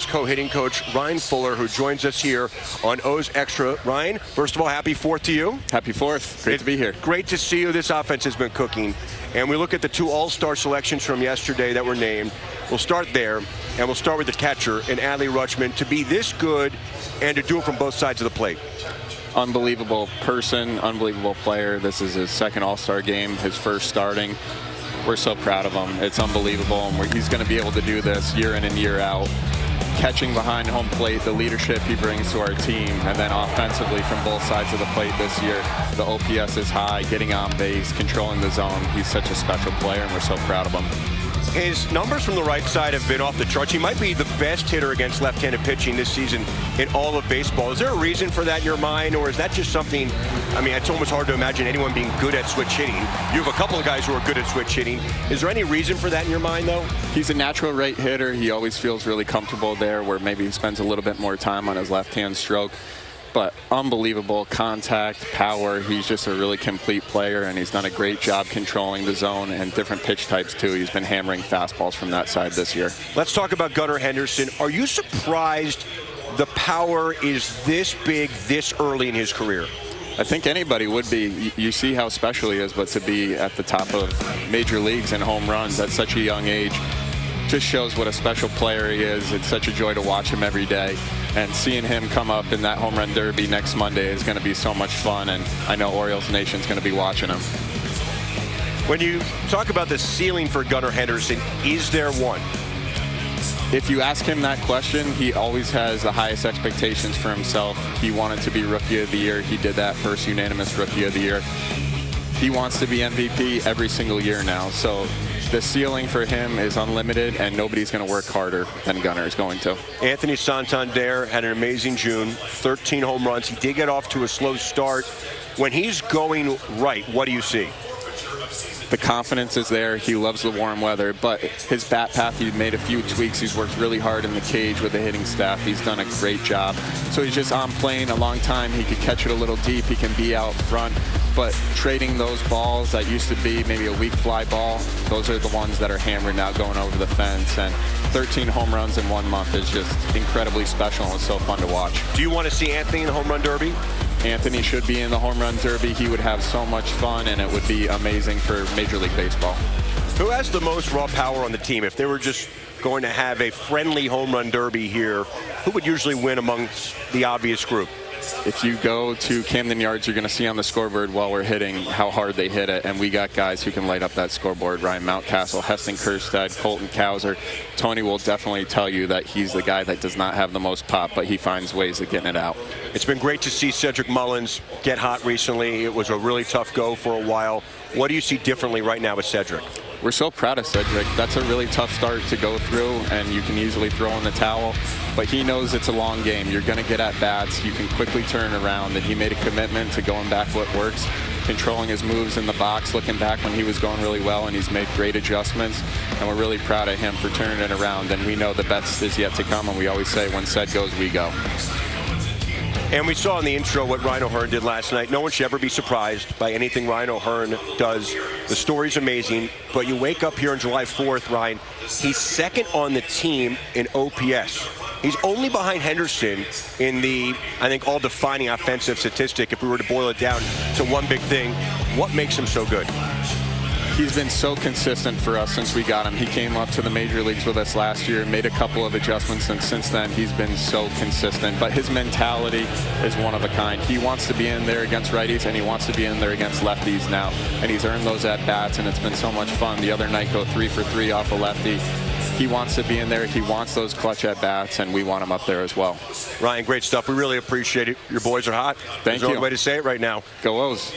Orioles co-hitting coach Ryan Fuller, who joins us here on O's Extra. Ryan, first of all, happy 4th to you. Happy 4th. Great to be here. Great to see you. This offense has been cooking. And we look at the 2 all-star selections from yesterday that were named. We'll start there, and we'll start with the catcher in Adley Rutschman. To be this good and to do it from both sides of the plate. Unbelievable person, unbelievable player. This is his 2nd all-star game, his 1st starting. We're so proud of him. It's unbelievable, and he's going to be able to do this year in and year out. Catching behind home plate, the leadership he brings to our team, and then offensively from both sides of the plate this year, the OPS is high, getting on base, controlling the zone. He's such a special player, and we're so proud of him. His numbers from the right side have been off the charts. He might be the best hitter against left-handed pitching this season in all of baseball. Is there a reason for that in your mind, or is that just something, I mean, it's almost hard to imagine anyone being good at switch hitting. You have a couple of guys who are good at switch hitting. Is there any reason for that in your mind, though? He's a natural right hitter. He always feels really comfortable there, where maybe he spends a little bit more time on his left-hand stroke. But unbelievable contact, power. He's just a really complete player, and he's done a great job controlling the zone and different pitch types, too. He's been hammering fastballs from that side this year. Let's talk about Gunnar Henderson. Are you surprised the power is this big this early in his career? I think anybody would be. You see how special he is, but to be at the top of major leagues and home runs at such a young age just shows what a special player he is. It's such a joy to watch him every day. And seeing him come up in that home run derby next Monday is going to be so much fun, and I know Orioles Nation's going to be watching him. When you talk about the ceiling for Gunnar Henderson, is there one? If you ask him that question, he always has the highest expectations for himself. He wanted to be Rookie of the Year. He did that first unanimous Rookie of the Year. He wants to be MVP every single year now. So the ceiling for him is unlimited, and nobody's going to work harder than Gunnar is going to. Anthony Santander had an amazing June, 13 home runs. He did get off to a slow start. When he's going right, what do you see? The confidence is there. He loves the warm weather, but his bat path, he made a few tweaks. He's worked really hard in the cage with the hitting staff. He's done a great job. So he's just on playing a long time. He could catch it a little deep. He can be out front. But trading those balls that used to be maybe a weak fly ball, those are the ones that are hammered now going over the fence. And 13 home runs in 1 month is just incredibly special, and it's so fun to watch. Do you want to see Anthony in the home run derby? Anthony should be in the home run derby. He would have so much fun, and it would be amazing for Major League Baseball. Who has the most raw power on the team? If they were just going to have a friendly home run derby here, who would usually win amongst the obvious group? If you go to Camden Yards, you're going to see on the scoreboard while we're hitting how hard they hit it, and we got guys who can light up that scoreboard. Ryan Mountcastle, Heston Kjerstad, Colton Cowser. Tony will definitely tell you that he's the guy that does not have the most pop, but he finds ways of getting it out. It's been great to see Cedric Mullins get hot recently. It was a really tough go for a while. What do you see differently right now with Cedric? We're so proud of Cedric. That's a really tough start to go through, and you can easily throw in the towel. But he knows it's a long game. You're going to get at bats. You can quickly turn around, and he made a commitment to going back what works, controlling his moves in the box, looking back when he was going really well, and he's made great adjustments. And we're really proud of him for turning it around. And we know the best is yet to come, and we always say when Ced goes, we go. And we saw in the intro what Ryan O'Hearn did last night. No one should ever be surprised by anything Ryan O'Hearn does. The story's amazing, but you wake up here on July 4th, Ryan, he's 2nd on the team in OPS. He's only behind Henderson in the, I think, all-defining offensive statistic. If we were to boil it down to one big thing, what makes him so good? He's been so consistent for us since we got him. He came up to the major leagues with us last year, made a couple of adjustments, and since then he's been so consistent. But his mentality is one of a kind. He wants to be in there against righties, and he wants to be in there against lefties now. And he's earned those at-bats, and it's been so much fun. The other night, go 3 for 3 off a lefty. He wants to be in there. He wants those clutch at-bats, and we want him up there as well. Ryan, great stuff. We really appreciate it. Your boys are hot. Thank you. There's no other way to say it right now. Go O's.